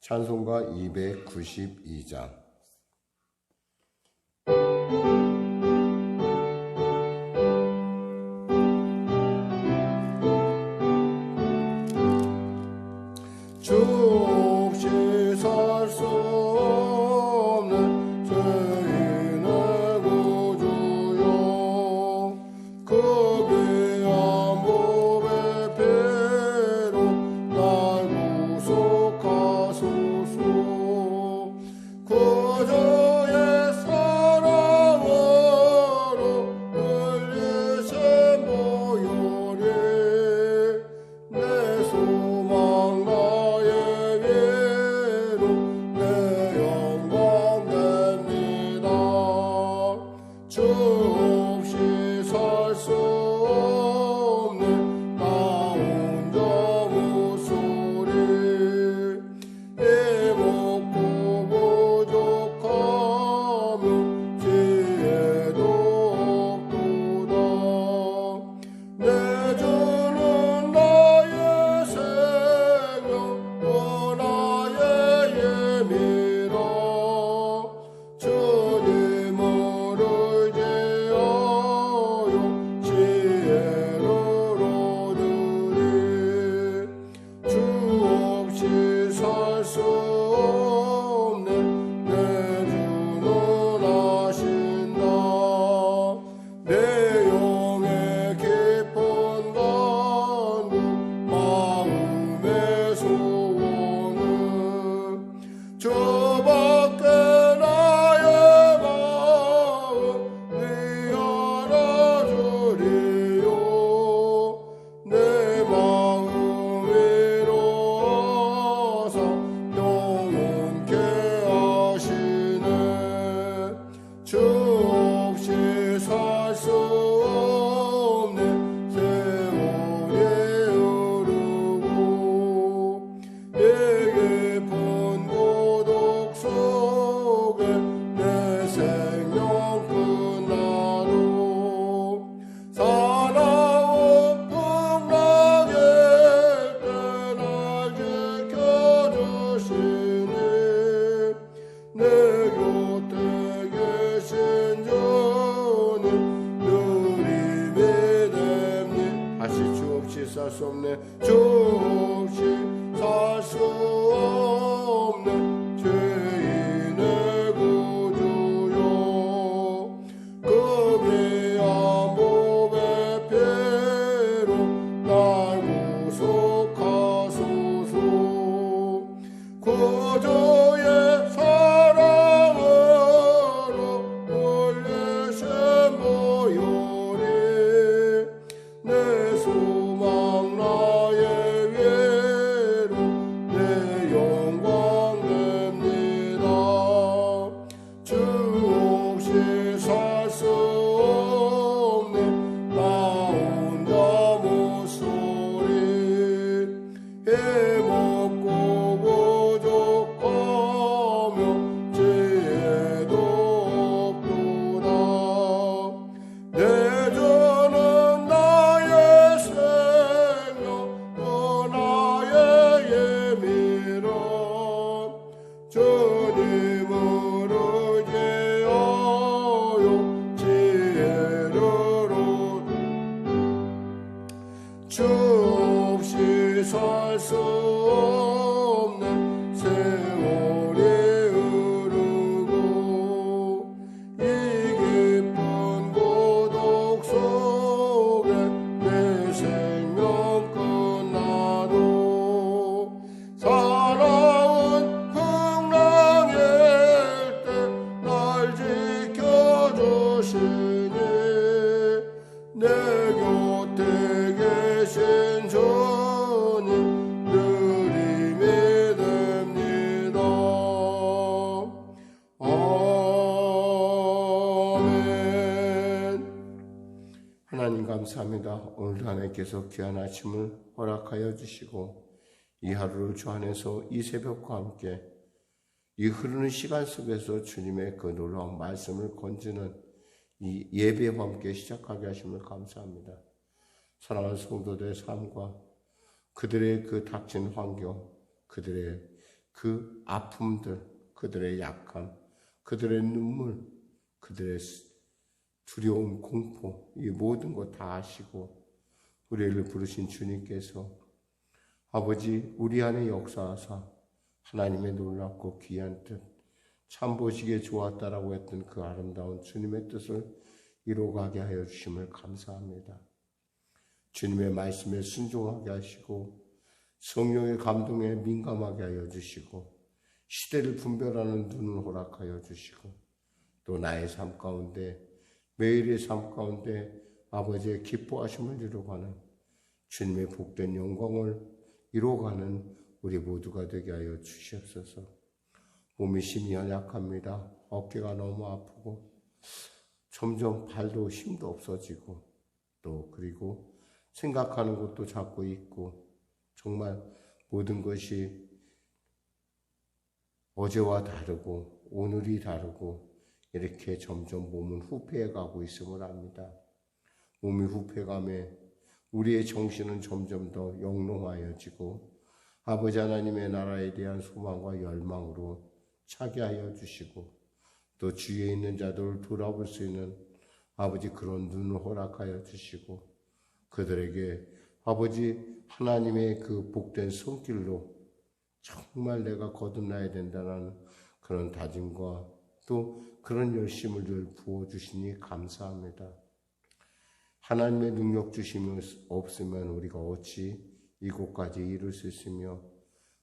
찬송가 292장. 주 없이 살 수 없는 죄인의 구주여, 그 귀한 몸의 피로 날 구속하소서. 구주의 사랑으로 흘리신 보혈이 내 소망 나의 위로 내 영광 됩니다. 주 없이 살 수 없는 나 혼자 무소리, 이먹고 부족하며 지혜도 없도다. 내 주는 나의 생명 또 나의 예미라. 주님을 의지하여 지혜를 얻으리. 주 없이 살 수 없는 내 주는 아신다. 내 영의 깊은 간구 마음의 소원은 주밖에 나의 마음 위안해주리요. 내 마음 위로하사 영원케 하시네. 주 없이 살 수 없는 세월이 흐르고 이 깊은 고독 속에 내 생명 끝나도 사나운 풍랑일 때 날 지켜주시니 내 곁에 계신 주는 늘 힘이 됩니. 다시 주 없이 살 수 없네. 주 없이 살 수 없는 죄인의 구주여, 그 귀한 몸의 피로 날 구속하소서. 구주의 사랑으로 흘리신 보혈이 내 소망 나의 위로 내 영광 됩니다. 주 없이 살 수 없는 나 혼자 무소리, 이먹고 부족하며 지혜도 없도다. 내 주는 나의 생명 또 나의 예미라. 주님을 의지하여 지혜를 얻으리. 주 없이 살 수 없는 세월이 흐르고 이 깊은 고독 속에 내 생명 끝나도 사나운 풍랑일 때 날 지켜주시니 내 곁에 계신 주는 늘 힘이 됩니다. 아멘. 하나님 감사합니다. 오늘도 하나님께서 귀한 아침을 허락하여 주시고 이 하루를 주 안에서 이 새벽과 함께 이 흐르는 시간 속에서 주님의 그 놀라운 말씀을 건지는 이 예배와 함께 시작하게 하심을 감사합니다. 사랑하는 성도들의 삶과 그들의 그 닥친 환경, 그들의 그 아픔들, 그들의 약함, 그들의 눈물, 그들의 두려움, 공포, 이 모든 것 다 아시고 우리를 부르신 주님께서 아버지 우리 안에 역사하사 하나님의 놀랍고 귀한 뜻, 참 보시기에 좋았다라고 했던 그 아름다운 주님의 뜻을 이루어가게 하여 주심을 감사합니다. 주님의 말씀에 순종하게 하시고 성령의 감동에 민감하게 하여 주시고 시대를 분별하는 눈을 허락하여 주시고 또 나의 삶 가운데 매일의 삶 가운데 아버지의 기뻐하심을 이루어가는 주님의 복된 영광을 이루어가는 우리 모두가 되게 하여 주시옵소서. 몸이 심히 연약합니다. 어깨가 너무 아프고 점점 발도 힘도 없어지고 또 그리고 생각하는 것도 자꾸 있고 정말 모든 것이 어제와 다르고 오늘이 다르고 이렇게 점점 몸은 후패해 가고 있음을 압니다. 몸이 후패감에 우리의 정신은 점점 더 영롱하여지고 아버지 하나님의 나라에 대한 소망과 열망으로 차게 하여 주시고 또 주위에 있는 자들을 돌아볼 수 있는 아버지 그런 눈을 허락하여 주시고 그들에게 아버지 하나님의 그 복된 손길로 정말 내가 거듭나야 된다는 그런 다짐과 또 그런 열심을 늘 부어주시니 감사합니다. 하나님의 능력 주심이 없으면 우리가 어찌 이곳까지 이룰 수 있으며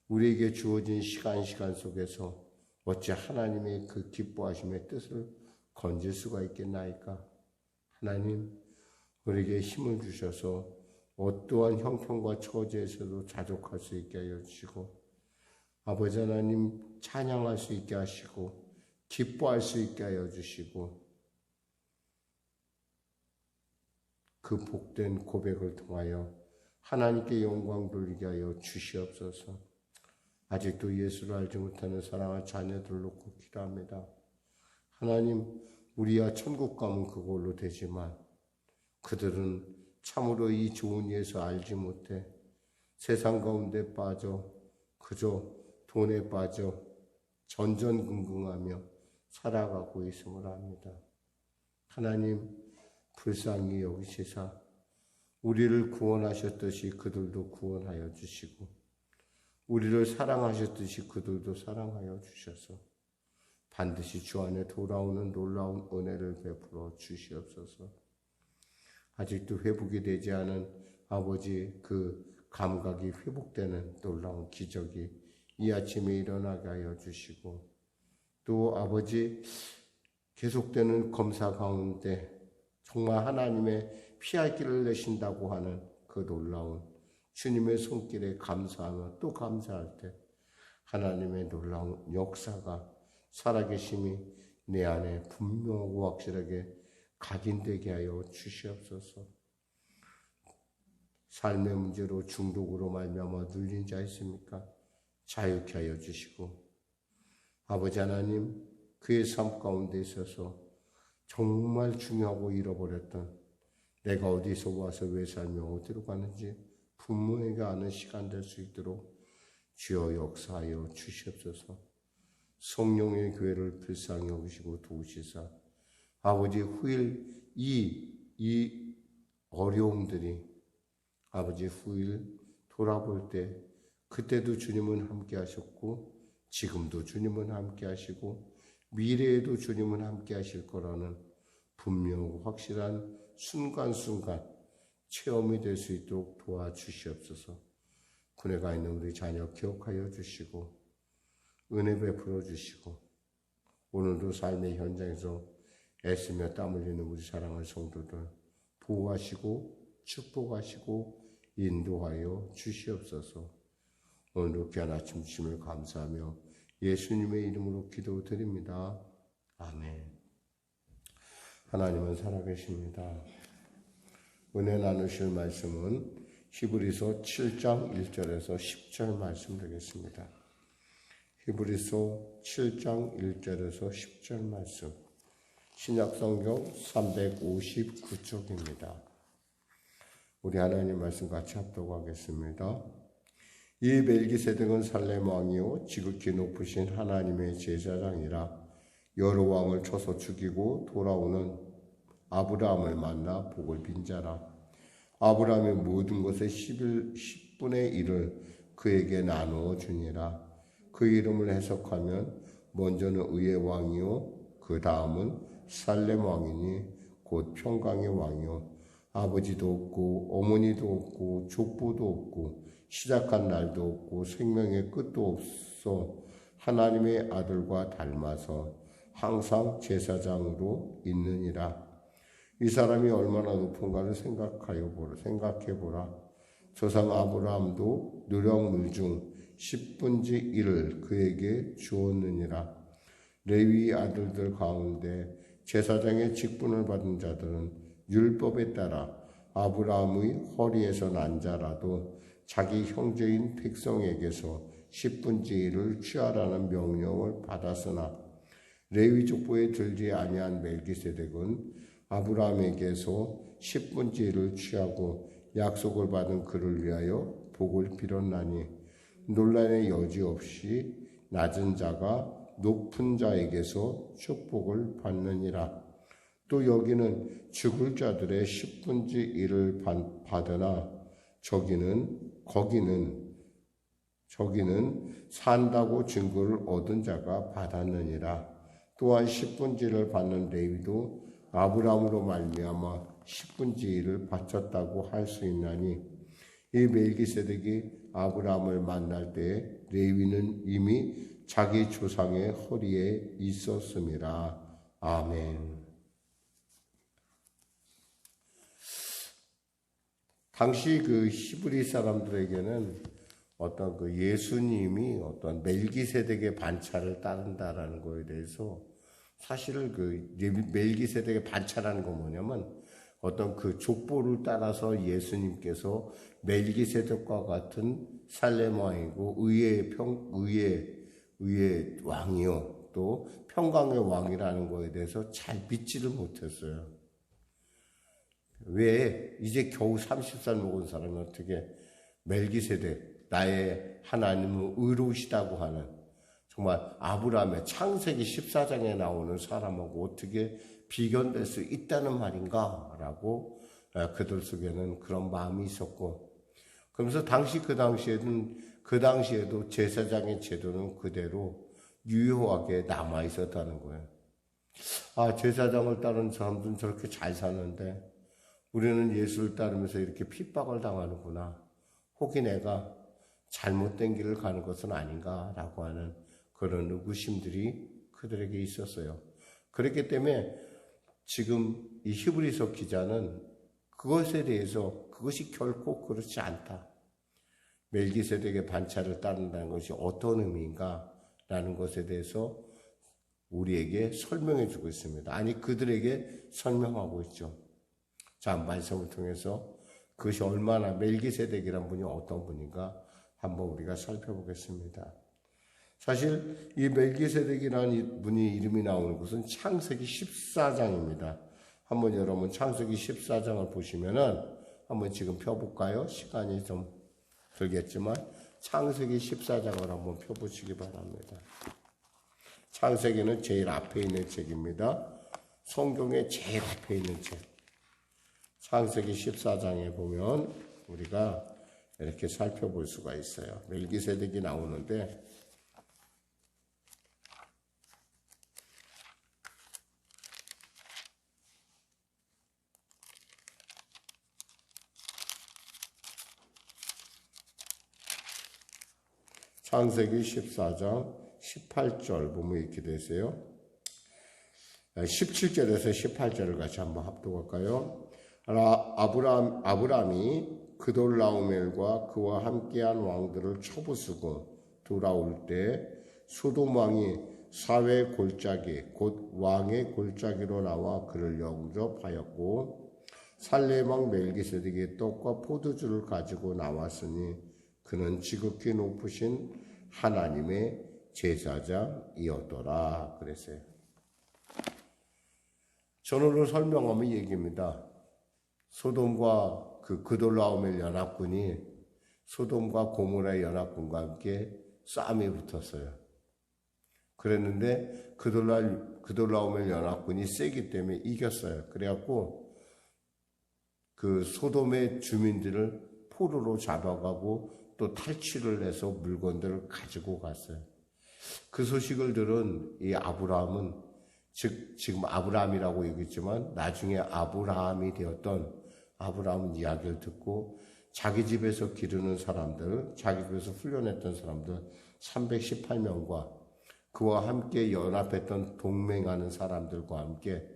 우리에게 주어진 시간 속에서 어찌 하나님의 그 기뻐하심의 뜻을 건질 수가 있겠나이까. 하나님 우리에게 힘을 주셔서 어떠한 형편과 처지에서도 자족할 수 있게 하여 주시고 아버지 하나님 찬양할 수 있게 하시고 기뻐할 수 있게 하여 주시고 그 복된 고백을 통하여 하나님께 영광 돌리게 하여 주시옵소서. 아직도 예수를 알지 못하는 사랑하는 자녀들을 놓고 기도합니다. 하나님 우리야 천국 가면 그걸로 되지만 그들은 참으로 이 좋은 예수 알지 못해 세상 가운데 빠져 그저 돈에 빠져 전전긍긍하며 살아가고 있음을 압니다. 하나님 불쌍히 여기시사 우리를 구원하셨듯이 그들도 구원하여 주시고 우리를 사랑하셨듯이 그들도 사랑하여 주셔서 반드시 주 안에 돌아오는 놀라운 은혜를 베풀어 주시옵소서. 아직도 회복이 되지 않은 아버지 그 감각이 회복되는 놀라운 기적이 이 아침에 일어나게 하여 주시고 또 아버지 계속되는 검사 가운데 정말 하나님의 피할 길을 내신다고 하는 그 놀라운 주님의 손길에 감사하며 또 감사할 때 하나님의 놀라운 역사가 살아계심이 내 안에 분명하고 확실하게 각인되게 하여 주시옵소서. 삶의 문제로 중독으로 말미암아 눌린 자 있습니까? 자유케 하여 주시고 아버지 하나님 그의 삶 가운데 있어서 정말 중요하고 잃어버렸던 내가 어디서 와서 왜 살며 어디로 가는지 분명하게 아는 시간 될 수 있도록 주여 역사하여 주시옵소서. 성령의 교회를 불쌍히 여기시고 도우시사 아버지 후일 이 어려움들이 아버지 후일 돌아볼 때 그때도 주님은 함께 하셨고 지금도 주님은 함께 하시고 미래에도 주님은 함께 하실 거라는 분명하고 확실한 순간순간 체험이 될 수 있도록 도와주시옵소서. 군에 가 있는 우리 자녀 기억하여 주시고 은혜 베풀어 주시고 오늘도 삶의 현장에서 애쓰며 땀 흘리는 우리 사랑하는 성도들 보호하시고 축복하시고 인도하여 주시옵소서. 오늘도 귀한 아침 주심을 감사하며 예수님의 이름으로 기도드립니다. 아멘. 하나님은 살아계십니다. 은혜 나누실 말씀은 히브리서 7장 1절에서 10절 말씀 되겠습니다. 히브리서 7장 1절에서 10절 말씀 신약성경 359쪽입니다. 우리 하나님 말씀 같이 합독하겠습니다. 이 멜기세덱은 살렘 왕이요 지극히 높으신 하나님의 제사장이라. 여러 왕을 쳐서 죽이고 돌아오는 아브라함을 만나 복을 빈 자라. 아브라함의 모든 것의 10분의 1을 그에게 나누어 주니라. 그 이름을 해석하면 먼저는 의의 왕이요 그 다음은 살렘 왕이니 곧 평강의 왕이요 아버지도 없고 어머니도 없고 족보도 없고 시작한 날도 없고 생명의 끝도 없어 하나님의 아들과 닮아서 항상 제사장으로 있느니라. 이 사람이 얼마나 높은가를 생각해보라. 조상 아브라함도 누령물 중 10분의 1을 그에게 주었느니라. 레위 아들들 가운데 제사장의 직분을 받은 자들은 율법에 따라 아브라함의 허리에서 난 자라도 자기 형제인 백성에게서 10분의 1을 취하라는 명령을 받았으나 레위 족보에 들지 아니한 멜기세덱은 아브라함에게서 10분의 1을 취하고 약속을 받은 그를 위하여 복을 빌었나니 논란의 여지 없이 낮은 자가 높은 자에게서 축복을 받느니라. 또 여기는 죽을 자들의 10분의 1을 받으나 거기는 산다고 증거를 얻은 자가 받았느니라. 또한 10분의 1을 받는 레위도 아브라함으로 말미암아 10분의 1을 바쳤다고 할 수 있나니 이 멜기세덱이 아브라함을 만날 때 레위는 이미 자기 조상의 허리에 있었음이라. 아멘. 당시 그 히브리 사람들에게는 어떤 그 예수님이 어떤 멜기세덱의 반차를 따른다라는 거에 대해서 사실 그 멜기세덱의 반차라는 건 뭐냐면 어떤 그 족보를 따라서 예수님께서 멜기세덱과 같은 살렘 왕이고 의의 왕이요 또 평강의 왕이라는 거에 대해서 잘 믿지를 못했어요. 왜 이제 겨우 30살 먹은 사람이 어떻게 멜기세덱 나의 하나님은 의로우시다고 하는 정말 아브라함의 창세기 14장에 나오는 사람하고 어떻게 비견될 수 있다는 말인가 라고 그들 속에는 그런 마음이 있었고 그러면서 그 당시에도 제사장의 제도는 그대로 유효하게 남아 있었다는 거예요. 아, 제사장을 따르는 사람들은 저렇게 잘 사는데 우리는 예수를 따르면서 이렇게 핍박을 당하는구나. 혹이 내가 잘못된 길을 가는 것은 아닌가라고 하는 그런 의구심들이 그들에게 있었어요. 그렇기 때문에 지금 이 히브리서 기자는 그것에 대해서 그것이 결코 그렇지 않다. 멜기세덱의 반차를 따른다는 것이 어떤 의미인가라는 것에 대해서 우리에게 설명해 주고 있습니다. 아니 그들에게 설명하고 있죠. 자, 말씀을 통해서 그것이 얼마나 멜기세덱이란 분이 어떤 분인가 한번 우리가 살펴보겠습니다. 사실 이 멜기세덱이라는 분이 이름이 나오는 것은 창세기 14장입니다. 한번 여러분 창세기 14장을 보시면은 한번 지금 펴볼까요? 시간이 좀 들겠지만 창세기 14장을 한번 펴보시기 바랍니다. 창세기는 제일 앞에 있는 책입니다. 성경의 제일 앞에 있는 책. 창세기 14장에 보면 우리가 이렇게 살펴볼 수가 있어요. 멜기세덱이 나오는데 창세기 14장 18절 보면 이렇게 되세요. 17절에서 18절을 같이 한번 합독할까요? 아브라함이 그돌라오멜과 그와 함께한 왕들을 쳐부수고 돌아올 때 소돔 왕이 사회 골짜기 곧 왕의 골짜기로 나와 그를 영접하였고 살렘 왕 멜기세덱이 떡과 포도주를 가지고 나왔으니 그는 지극히 높으신 하나님의 제사장이었더라 그랬어요. 전으로 설명하면 얘기입니다. 소돔과 그 그돌라오멜 연합군이 소돔과 고모라의 연합군과 함께 싸움이 붙었어요. 그랬는데 그돌라오멜 연합군이 세기 때문에 이겼어요. 그래갖고 그 소돔의 주민들을 포로로 잡아가고 또 탈취를 해서 물건들을 가지고 갔어요. 그 소식을 들은 이 아브라함은, 즉 지금 아브라함이라고 얘기했지만 나중에 아브라함이 되었던 아브라함은 이야기를 듣고 자기 집에서 기르는 사람들, 자기 집에서 훈련했던 사람들 318명과 그와 함께 연합했던 동맹하는 사람들과 함께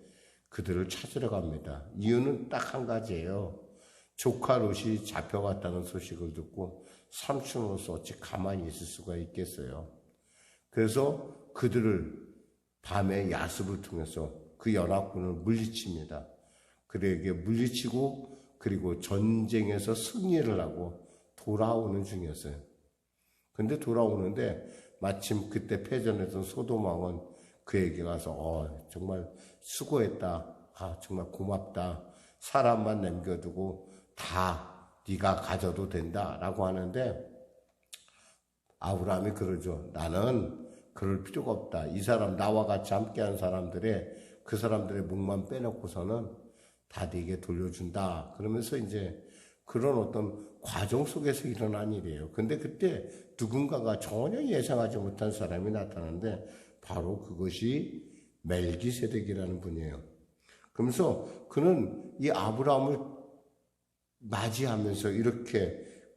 그들을 찾으러 갑니다. 이유는 딱 한 가지예요. 조카 롯이 잡혀갔다는 소식을 듣고 삼촌으로서 어찌 가만히 있을 수가 있겠어요. 그래서 그들을 밤에 야습을 통해서 그 연합군을 물리칩니다. 그들에게 물리치고 그리고 전쟁에서 승리를 하고 돌아오는 중이었어요. 근데 돌아오는데 마침 그때 패전했던 소돔 왕은 그에게 가서 정말 수고했다. 정말 고맙다. 사람만 남겨두고 다 네가 가져도 된다라고 하는데 아브라함이 그러죠. 나는 그럴 필요가 없다. 이 사람 나와 같이 함께한 그 사람들의 목만 빼놓고서는 다 네게 돌려준다. 그러면서 이제 그런 어떤 과정 속에서 일어난 일이에요. 근데 그때 누군가가 전혀 예상하지 못한 사람이 나타나는데 바로 그것이 멜기세덱이라는 분이에요. 그러면서 그는 이 아브라함을 맞이하면서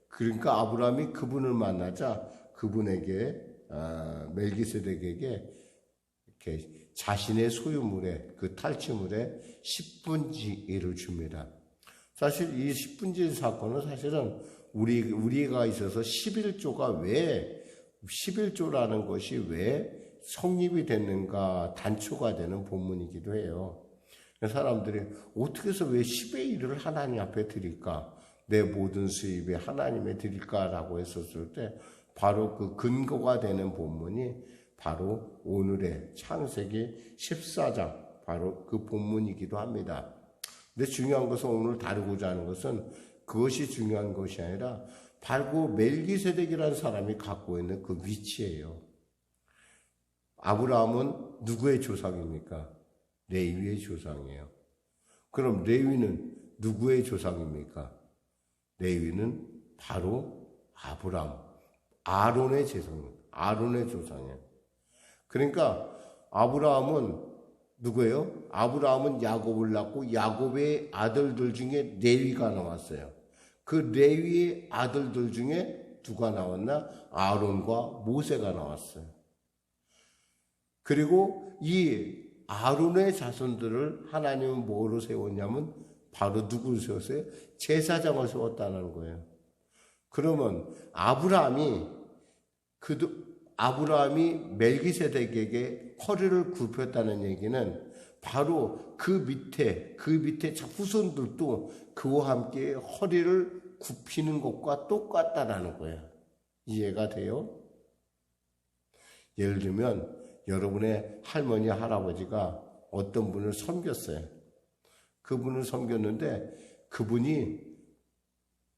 그러니까 아브라함이 그분을 만나자 그분에게 멜기세덱에게 이렇게 자신의 소유물에 그 탈취물에 10분지 1을 줍니다. 사실 이 10분지 1 사건은 사실은 우리가 있어서 11조라는 것이 왜 성립이 됐는가 단초가 되는 본문이기도 해요. 사람들이 어떻게 해서 왜 10의 1을 하나님 앞에 드릴까? 내 모든 수입에 하나님에 드릴까라고 했었을 때 바로 그 근거가 되는 본문이 바로 오늘의 창세기 14장 바로 그 본문이기도 합니다. 근데 중요한 것은 오늘 다루고자 하는 것은 그것이 중요한 것이 아니라 바로 멜기세덱이라는 사람이 갖고 있는 그 위치예요. 아브라함은 누구의 조상입니까? 레위의 조상이에요. 그럼 레위는 누구의 조상입니까? 레위는 바로 아브라함, 아론의 조상이에요. 그러니까 아브라함은 누구예요? 아브라함은 야곱을 낳고 야곱의 아들들 중에 레위가 나왔어요. 그 레위의 아들들 중에 누가 나왔나? 아론과 모세가 나왔어요. 그리고 이 아론의 자손들을 하나님은 뭐로 세웠냐면 바로 누구를 세웠어요? 제사장을 세웠다는 거예요. 그러면 아브라함이 멜기세덱에게 허리를 굽혔다는 얘기는 바로 그 밑에 후손들도 그와 함께 허리를 굽히는 것과 똑같다라는 거예요. 이해가 돼요? 예를 들면 여러분의 할머니, 할아버지가 어떤 분을 섬겼어요. 그분을 섬겼는데 그분이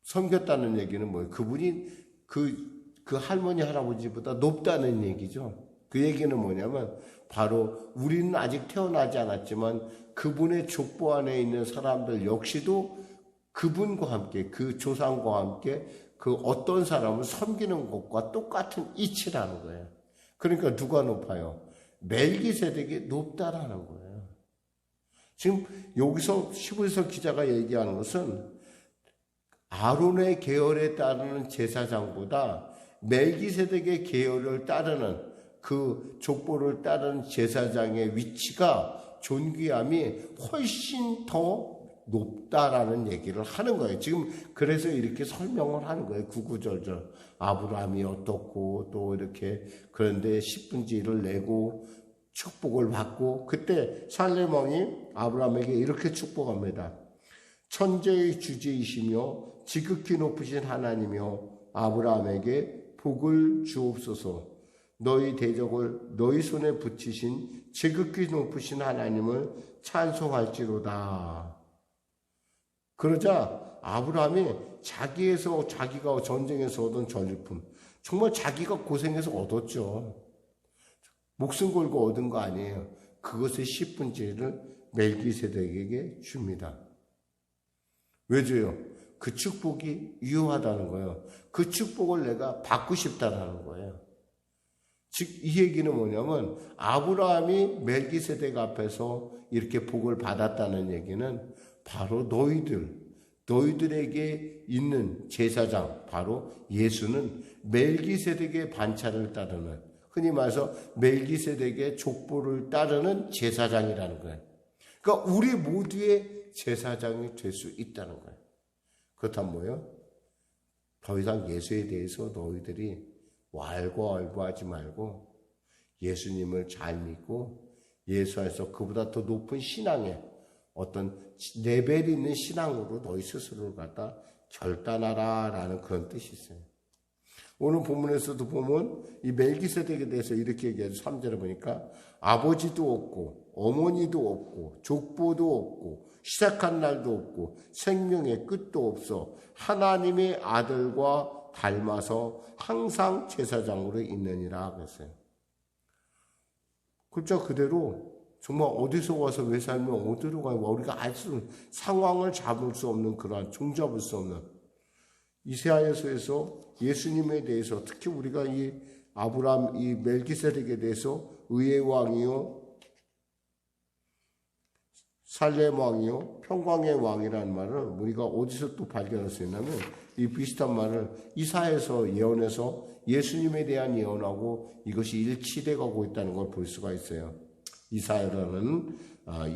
섬겼다는 얘기는 뭐예요? 그분이 그 할머니, 할아버지보다 높다는 얘기죠. 그 얘기는 뭐냐면 바로 우리는 아직 태어나지 않았지만 그분의 족보 안에 있는 사람들 역시도 그분과 함께 그 조상과 함께 그 어떤 사람을 섬기는 것과 똑같은 이치라는 거예요. 그러니까 누가 높아요? 멜기세덱이 높다라는 거예요. 지금 여기서 11서 기자가 얘기하는 것은 아론의 계열에 따르는 제사장보다 멜기세덱의 계열을 따르는 그 족보를 따르는 제사장의 위치가 존귀함이 훨씬 더 높다라는 얘기를 하는 거예요. 지금 그래서 이렇게 설명을 하는 거예요. 구구절절 아브라함이 어떻고 또 이렇게 그런데 10분지 1을 내고 축복을 받고 그때 살렘 왕이 아브라함에게 이렇게 축복합니다. 천재의 주제이시며 지극히 높으신 하나님이여 아브라함에게 복을 주옵소서. 너희 대적을 너희 손에 붙이신 지극히 높으신 하나님을 찬송할지로다. 그러자 아브라함이 자기가 전쟁에서 얻은 전리품, 정말 자기가 고생해서 얻었죠. 목숨 걸고 얻은 거 아니에요. 그것의 10분째를 멜기세덱에게 줍니다. 왜 줘요? 그 축복이 유효하다는 거예요. 그 축복을 내가 받고 싶다는 거예요. 즉, 이 얘기는 뭐냐면 아브라함이 멜기세덱 앞에서 이렇게 복을 받았다는 얘기는 바로 너희들에게 있는 제사장, 바로 예수는 멜기세덱의 반차를 따르는, 흔히 말해서 멜기세덱의 족보를 따르는 제사장이라는 거예요. 그러니까 우리 모두의 제사장이 될 수 있다는 거예요. 그렇다면 뭐예요? 더 이상 예수에 대해서 너희들이 왈가왈부하지 말고 예수님을 잘 믿고 예수 안에서 그보다 더 높은 신앙의 어떤 레벨이 있는 신앙으로 너희 스스로를 갖다 결단하라 라는 그런 뜻이 있어요. 오늘 본문에서도 보면 이 멜기세덱에 대해서 이렇게 얘기해서 3절에 보니까 아버지도 없고 어머니도 없고 족보도 없고 시작한 날도 없고 생명의 끝도 없어 하나님의 아들과 닮아서 항상 제사장으로 있느니라 그랬어요. 글자 그대로 정말 어디서 와서 왜 살면 어디로 가고 우리가 알 수, 상황을 잡을 수 없는 그러한 종잡을 수 없는 이사야서에서 예수님에 대해서 특히 우리가 이 아브라함, 이 멜기세덱에 대해서 의의 왕이요 살렘 왕이요 평강의 왕이라는 말을 우리가 어디서 또 발견할 수 있냐면 이 비슷한 말을 이사야에서 예언해서 예수님에 대한 예언하고 이것이 일치돼 가고 있다는 걸 볼 수가 있어요. 이사야라는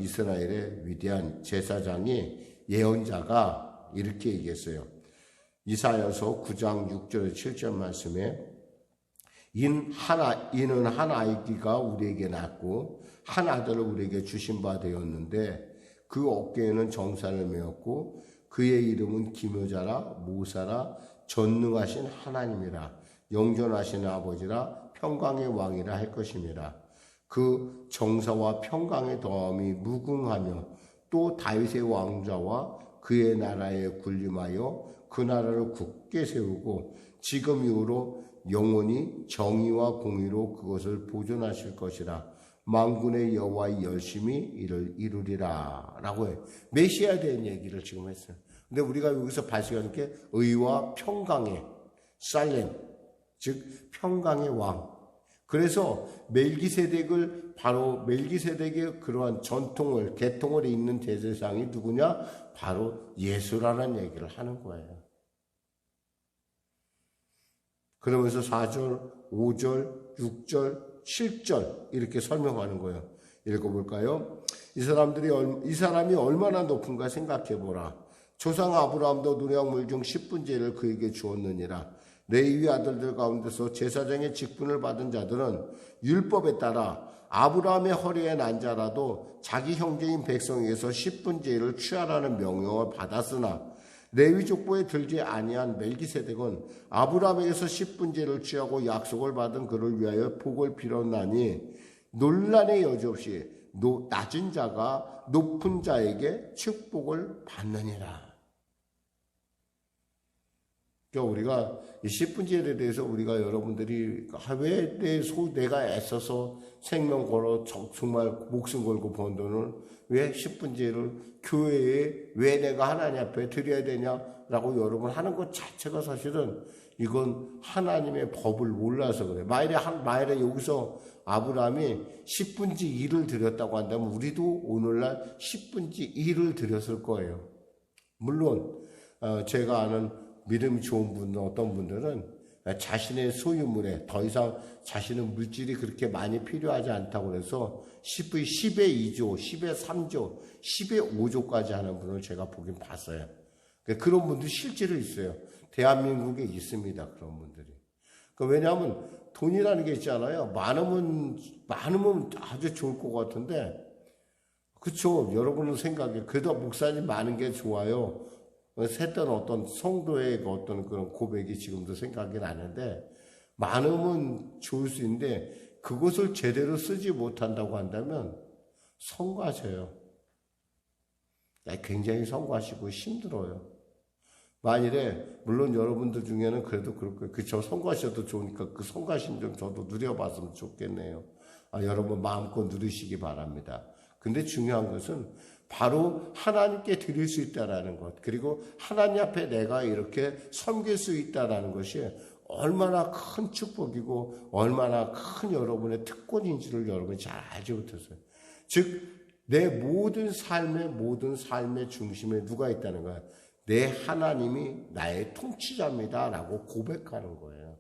이스라엘의 위대한 제사장이 예언자가 이렇게 얘기했어요. 이사야서 9장 6절 7절 말씀에 이는 한 아이가 우리에게 낳고 한 아들을 우리에게 주신 바 되었는데 그 어깨에는 정사를 메었고 그의 이름은 기묘자라 모사라 전능하신 하나님이라 영존하신 아버지라 평강의 왕이라 할 것임이라. 그 정사와 평강의 덤이 무궁하며 또 다윗의 왕좌와 그의 나라에 군림하여 그 나라를 굳게 세우고 지금 이후로 영원히 정의와 공의로 그것을 보존하실 것이라. 만군의 여호와의 열심히 이를 이루리라 라고 해요. 메시아에 대한 얘기를 지금 했어요. 근데 우리가 여기서 발견하는 게 의와 평강의 살렘, 즉 평강의 왕. 그래서 멜기세덱을 바로 멜기세덱의 그러한 전통을 계통을 잇는 대제사장이 누구냐? 바로 예수라는 얘기를 하는 거예요. 그러면서 4절, 5절, 6절, 7절 이렇게 설명하는 거예요. 읽어볼까요? 이 사람이 얼마나 높은가 생각해보라. 조상 아브라함도 노략물 중 10분째를 그에게 주었느니라. 레위 아들들 가운데서 제사장의 직분을 받은 자들은 율법에 따라 아브라함의 허리에 난 자라도 자기 형제인 백성에게서 10분째를 취하라는 명령을 받았으나 레위 족보에 들지 아니한 멜기세덱은 아브라함에게서 10분째를 취하고 약속을 받은 그를 위하여 복을 빌었나니 논란의 여지 없이 낮은 자가 높은 자에게 축복을 받느니라. 그러니까 우리가 이 10분째에 대해서 우리가 여러분들이 왜 내가 애써서 생명 걸어 정말 목숨 걸고 번 돈을 왜 10분째를 교회에 왜 내가 하나님 앞에 드려야 되냐라고 여러분 하는 것 자체가 사실은 이건 하나님의 법을 몰라서 그래. 만일에 여기서 아브라함이 10분째 1을 드렸다고 한다면 우리도 오늘날 10분째 1을 드렸을 거예요. 물론 제가 아는 믿음이 좋은 분들, 어떤 분들은 자신의 소유물에 더 이상 자신의 물질이 그렇게 많이 필요하지 않다고 해서 10의 2조, 10의 3조, 10의 5조까지 하는 분을 제가 보긴 봤어요. 그런 분도 실제로 있어요. 대한민국에 있습니다. 그런 분들이. 왜냐하면 돈이라는 게 있잖아요. 많으면 아주 좋을 것 같은데, 그쵸? 여러분의 생각에 그래도 목사님 많은 게 좋아요. 했던 어떤 성도의 어떤 그런 고백이 지금도 생각이 나는데, 많으면 좋을 수 있는데, 그것을 제대로 쓰지 못한다고 한다면, 성가셔요. 굉장히 성가시고 힘들어요. 만일에 물론 여러분들 중에는 그래도 그럴 거예요. 그쵸? 성가셔도 좋으니까 그 성가신 좀 저도 누려봤으면 좋겠네요. 여러분 마음껏 누리시기 바랍니다. 근데 중요한 것은 바로 하나님께 드릴 수 있다라는 것, 그리고 하나님 앞에 내가 이렇게 섬길 수 있다라는 것이 얼마나 큰 축복이고 얼마나 큰 여러분의 특권인지를 여러분이 잘 알지 못했어요. 즉 내 모든 삶의 중심에 누가 있다는 거야? 내 하나님이 나의 통치자입니다 라고 고백하는 거예요.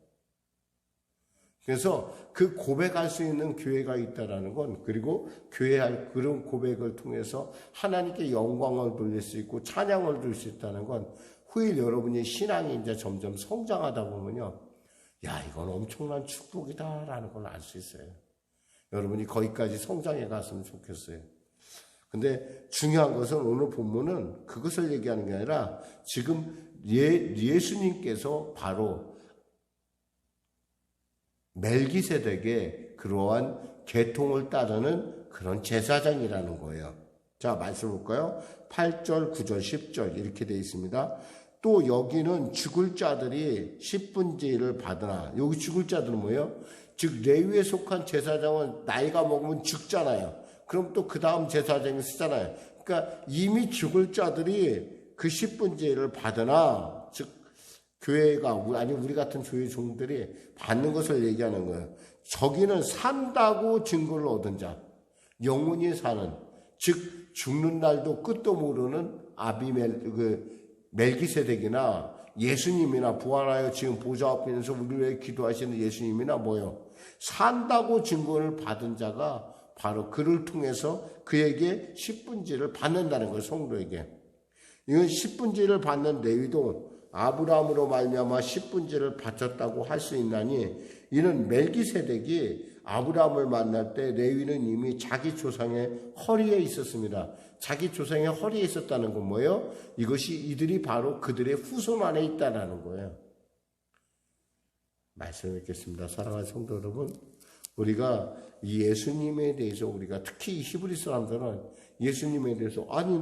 그래서 그 고백할 수 있는 교회가 있다라는 건, 그리고 교회할 그런 고백을 통해서 하나님께 영광을 돌릴 수 있고 찬양을 드릴 수 있다는 건, 후일 여러분의 신앙이 이제 점점 성장하다 보면요, 야, 이건 엄청난 축복이다라는 걸 알 수 있어요. 여러분이 거기까지 성장해 갔으면 좋겠어요. 근데 중요한 것은 오늘 본문은 그것을 얘기하는 게 아니라 지금 예수님께서 바로 멜기세덱의 그러한 계통을 따르는 그런 제사장이라는 거예요. 자, 말씀 볼까요? 8절, 9절, 10절 이렇게 되어 있습니다. 또 여기는 죽을 자들이 10분의 1을 받으나, 여기 죽을 자들은 뭐예요? 즉 레위에 속한 제사장은 나이가 먹으면 죽잖아요. 그럼 또 그 다음 제사장이 쓰잖아요. 그러니까 이미 죽을 자들이 그 10분의 1을 받으나, 즉 교회가, 아니 우리 같은 교회 종들이 받는 것을 얘기하는 거예요. 저기는 산다고 증거를 얻은 자, 영원히 사는, 즉 죽는 날도 끝도 모르는 멜기세덱이나 예수님이나 부활하여 지금 보좌 앞에 있어서 우리 위해 기도하시는 예수님이나 뭐요? 산다고 증거를 받은 자가 바로 그를 통해서 그에게 10분의 1을 받는다는 거예요. 성도에게. 이건 10분의 1을 받는 레위도 아브라함으로 말미암아 10분의 1을 바쳤다고 할 수 있나니, 이는 멜기세덱이 아브라함을 만날 때 레위는 이미 자기 조상의 허리에 있었습니다. 자기 조상의 허리에 있었다는 건 뭐예요? 이것이 이들이 바로 그들의 후손 안에 있다는 거예요. 말씀 읽겠습니다. 사랑하는 성도 여러분, 우리가 이 예수님에 대해서, 우리가 특히 히브리 사람들은 예수님에 대해서, 아니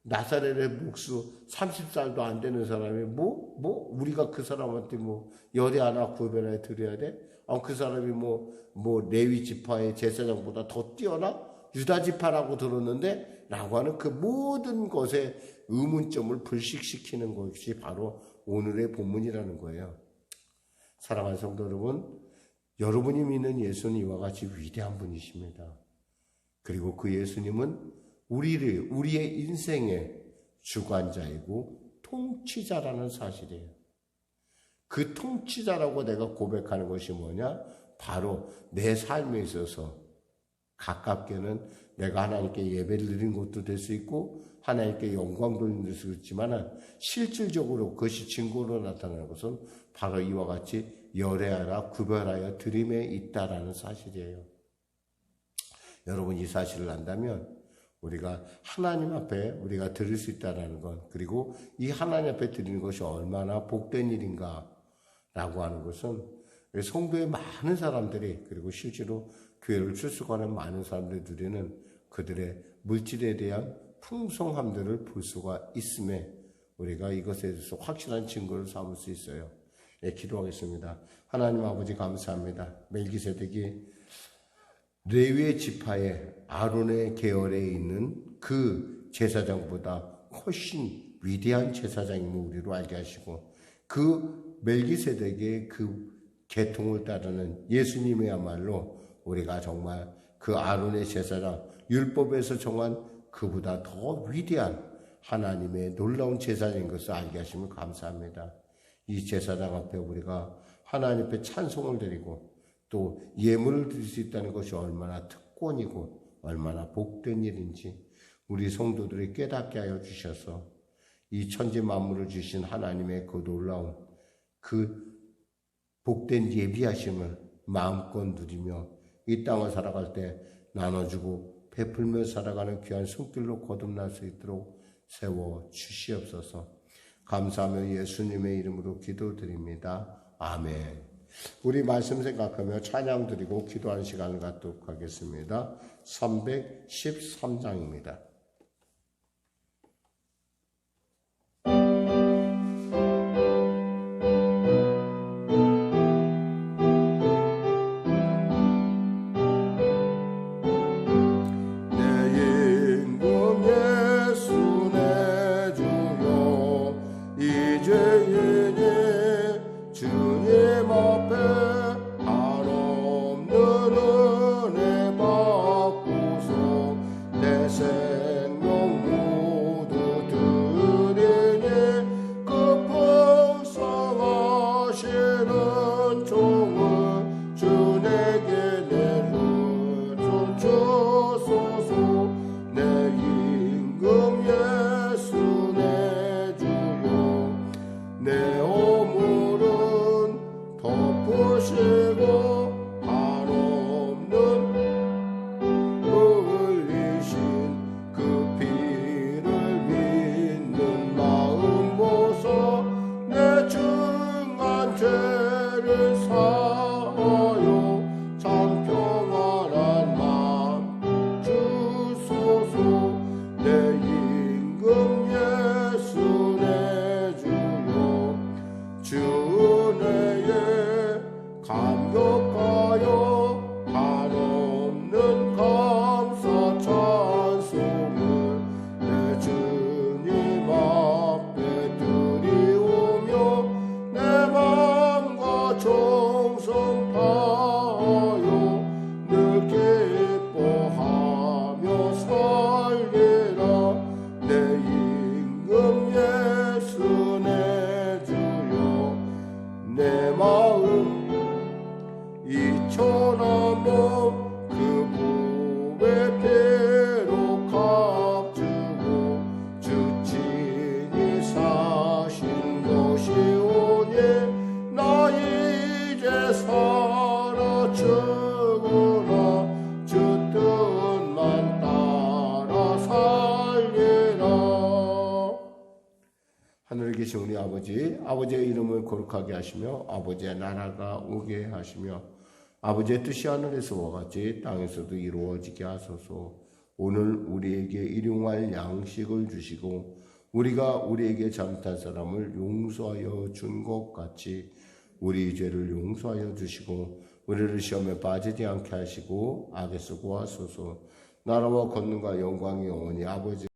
나사렛의 목수 30살도 안 되는 사람이 우리가 그 사람한테 열애 하나 구별해 드려야 돼? 그 사람이 레위 지파의 제사장보다 더 뛰어나? 유다 지파라고 들었는데? 라고 하는 그 모든 것에 의문점을 불식시키는 것이 바로 오늘의 본문이라는 거예요. 사랑하는 성도 여러분, 여러분이 믿는 예수는 이와 같이 위대한 분이십니다. 그리고 그 예수님은 우리의 인생의 주관자이고 통치자라는 사실이에요. 그 통치자라고 내가 고백하는 것이 뭐냐? 바로 내 삶에 있어서 가깝게는 내가 하나님께 예배를 드린 것도 될 수 있고 하나님께 영광 돌리는 될 수 있지만, 실질적으로 그것이 증거로 나타나는 것은 바로 이와 같이 열애하라 구별하여 드림에 있다라는 사실이에요. 여러분, 이 사실을 안다면 우리가 하나님 앞에 우리가 드릴 수 있다는 것, 그리고 이 하나님 앞에 드리는 것이 얼마나 복된 일인가 라고 하는 것은 성도의 많은 사람들이, 그리고 실제로 교회를 출석하는 많은 사람들이 누리는 그들의 물질에 대한 풍성함들을 볼 수가 있음에 우리가 이것에 대해서 확실한 증거를 삼을 수 있어요. 네, 기도하겠습니다. 하나님 아버지 감사합니다. 멜기세덱이 레위의 지파의 아론의 계열에 있는 그 제사장보다 훨씬 위대한 제사장임을 우리로 알게 하시고, 그 멜기세덱의 그 계통을 따르는 예수님이야말로 우리가 정말 그 아론의 제사장, 율법에서 정한 그보다 더 위대한 하나님의 놀라운 제사장인 것을 알게 하시면 감사합니다. 이 제사장 앞에 우리가 하나님 앞에 찬송을 드리고 또 예물을 드릴 수 있다는 것이 얼마나 특권이고 얼마나 복된 일인지 우리 성도들이 깨닫게 하여 주셔서 이 천지 만물을 주신 하나님의 그 놀라운 그 복된 예비하심을 마음껏 누리며 이 땅을 살아갈 때 나눠주고 베풀며 살아가는 귀한 손길로 거듭날 수 있도록 세워 주시옵소서. 감사하며 예수님의 이름으로 기도드립니다. 아멘. 우리 말씀 생각하며 찬양 드리고 기도하는 시간을 갖도록 하겠습니다. 313장입니다. 죄인이 주님 앞에 한없는 은혜 받고서 내 생명 모두 드리니 그 풍성하시는 종을 주 내게 내려주소서. 내 임금 예수 내 주여 내 오물은 덮으시고 한없는 흘리신 그 피를 믿는 마음 보소. 내 중한 죄를 사하여 참 평안한 마음 주소서. 내 임금 예수 내 주여 주 은혜에 감격하여 한없는 감사 찬송을 내 주님 앞에 드리오며 내 마음과 정성 다하여 늘 기뻐하며 살리라. 내 임금 예수 내 주여 내 마음 이천한 몸 그 몸의 피로 값주고 주 친히 사신 것이오니 나 이제 살아 죽으나 주 뜻만 따라 살리라. 하늘에 계신 우리 아버지, 아버지의 이름을 거룩하게 하시며 아버지의 나라가 오게 하시며 아버지의 뜻이 하늘에서와 같이 땅에서도 이루어지게 하소서. 오늘 우리에게 일용할 양식을 주시고 우리가 우리에게 잘못한 사람을 용서하여 준 것 같이 우리 죄를 용서하여 주시고 우리를 시험에 빠지지 않게 하시고 악에서 구하소서. 나라와 권능과 영광이 영원히 아버지